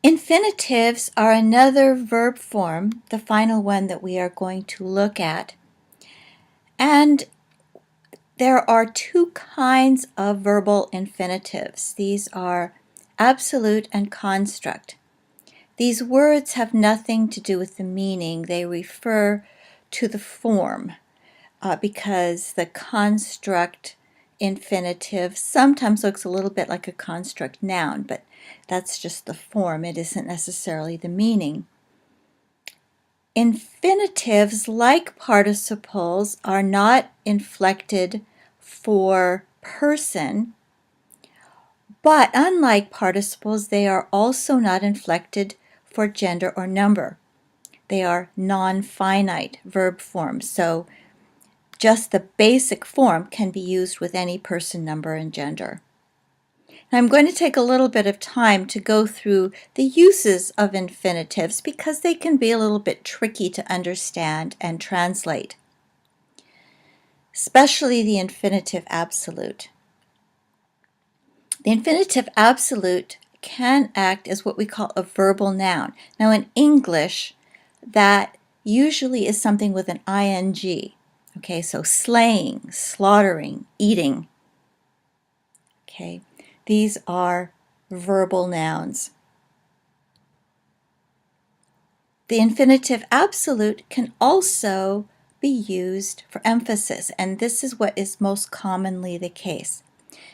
Infinitives are another verb form, the final one that we are going to look at. And there are two kinds of verbal infinitives. These are absolute and construct. These words have nothing to do with the meaning. They refer to the form because the construct infinitive sometimes looks a little bit like a construct noun, but that's just the form. It isn't necessarily the meaning. Infinitives, like participles, are not inflected for person, but unlike participles, they are also not inflected for gender or number. They are non-finite verb forms, so just the basic form can be used with any person, number, and gender. Now, I'm going to take a little bit of time to go through the uses of infinitives because they can be a little bit tricky to understand and translate, especially the infinitive absolute. The infinitive absolute can act as what we call a verbal noun. Now, in English, that usually is something with an ing. Okay, so slaying, slaughtering, eating. Okay, these are verbal nouns. The infinitive absolute can also be used for emphasis, and this is what is most commonly the case.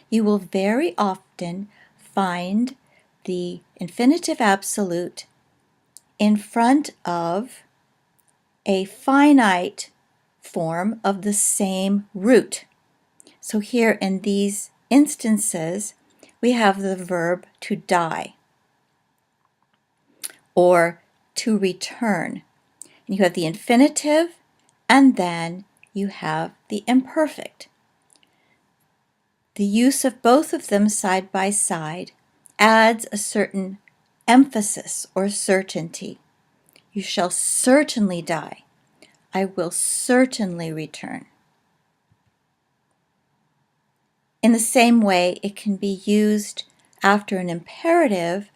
You will very often find the infinitive absolute in front of a finite form of the same root. So here in these instances, we have the verb to die or to return. And you have the infinitive, and then you have the imperfect. The use of both of them side by side adds a certain emphasis or certainty. You shall certainly die. I will certainly return. In the same way, it can be used after an imperative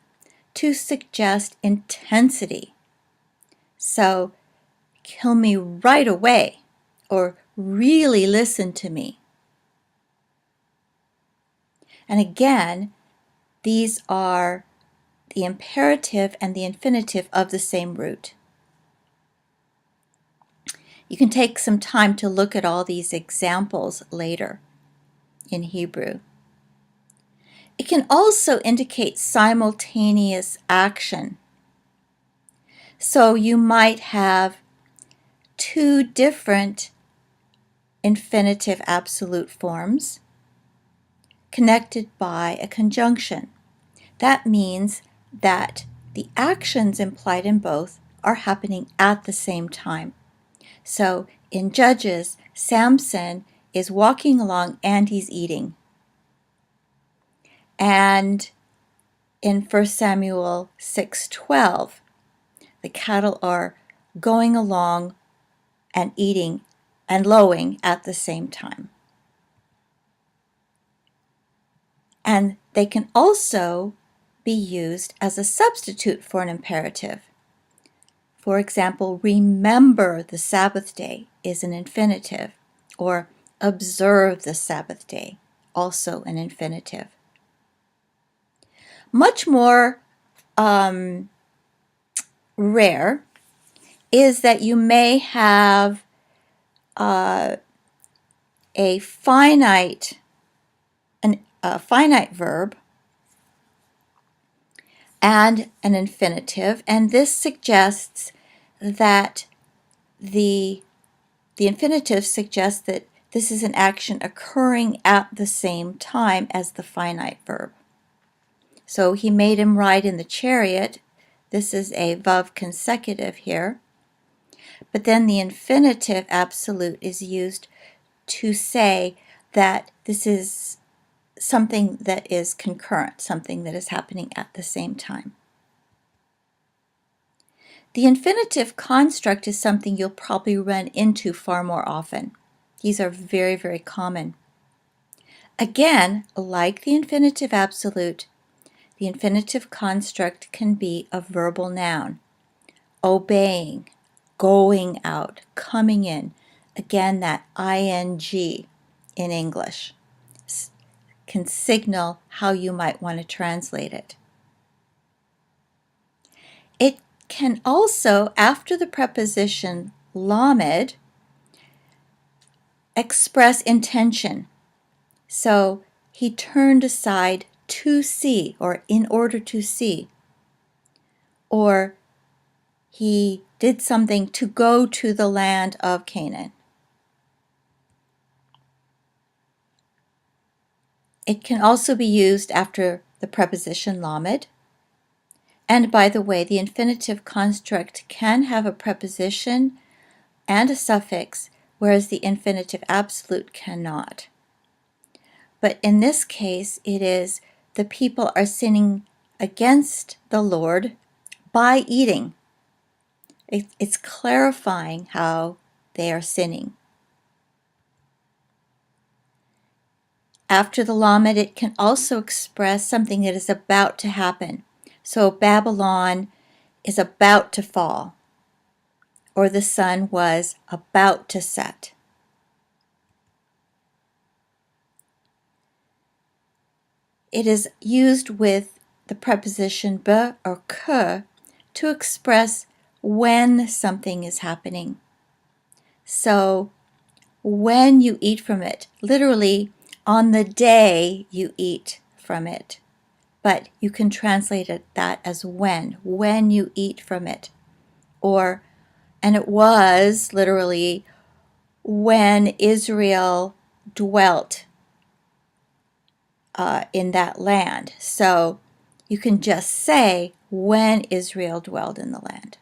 to suggest intensity. So, kill me right away, or really listen to me. And again, these are the imperative and the infinitive of the same root. You can take some time to look at all these examples later in Hebrew. It can also indicate simultaneous action. So you might have two different infinitive absolute forms connected by a conjunction. That means that the actions implied in both are happening at the same time. So in Judges, Samson is walking along and he's eating. And in 1 Samuel 6:12, the cattle are going along and eating and lowing at the same time. And they can also be used as a substitute for an imperative. For example, remember the Sabbath day is an infinitive, or observe the Sabbath day, also an infinitive. Much more rare is that you may have a finite verb and an infinitive, and this suggests that the infinitive suggests that this is an action occurring at the same time as the finite verb. So he made him ride in the chariot. This is a vav consecutive here. But then the infinitive absolute is used to say that this is something that is concurrent, something that is happening at the same time. The infinitive construct is something you'll probably run into far more often. These are very, very common. Again, like the infinitive absolute, the infinitive construct can be a verbal noun. Obeying, going out, coming in. Again, that ing in English can signal how you might want to translate it. It can also, after the preposition lamed, express intention. So he turned aside to see, or in order to see. Or he did something to go to the land of Canaan. It can also be used after the preposition lamed. And by the way, the infinitive construct can have a preposition and a suffix, whereas the infinitive absolute cannot. But in this case, it is the people are sinning against the Lord by eating. It's clarifying how they are sinning. After the lamed, it can also express something that is about to happen. So Babylon is about to fall, or the sun was about to set. It is used with the preposition be or que to express when something is happening. So when you eat from it, literally on the day you eat from it. But you can translate that as when you eat from it. Or, and it was literally when Israel dwelt in that land. So you can just say when Israel dwelled in the land.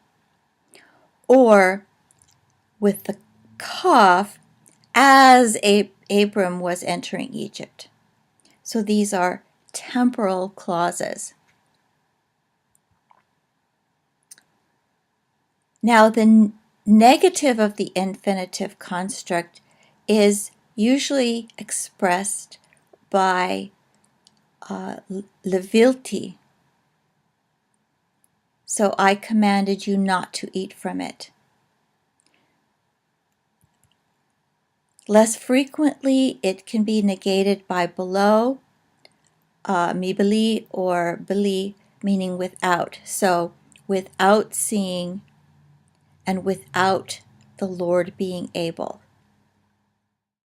Or with the kaf, as Abram was entering Egypt. So these are temporal clauses. Now the negative of the infinitive construct is usually expressed by levilti. So I commanded you not to eat from it. Less frequently, it can be negated by below, mibeli, or beli, meaning without. So without seeing and without the Lord being able.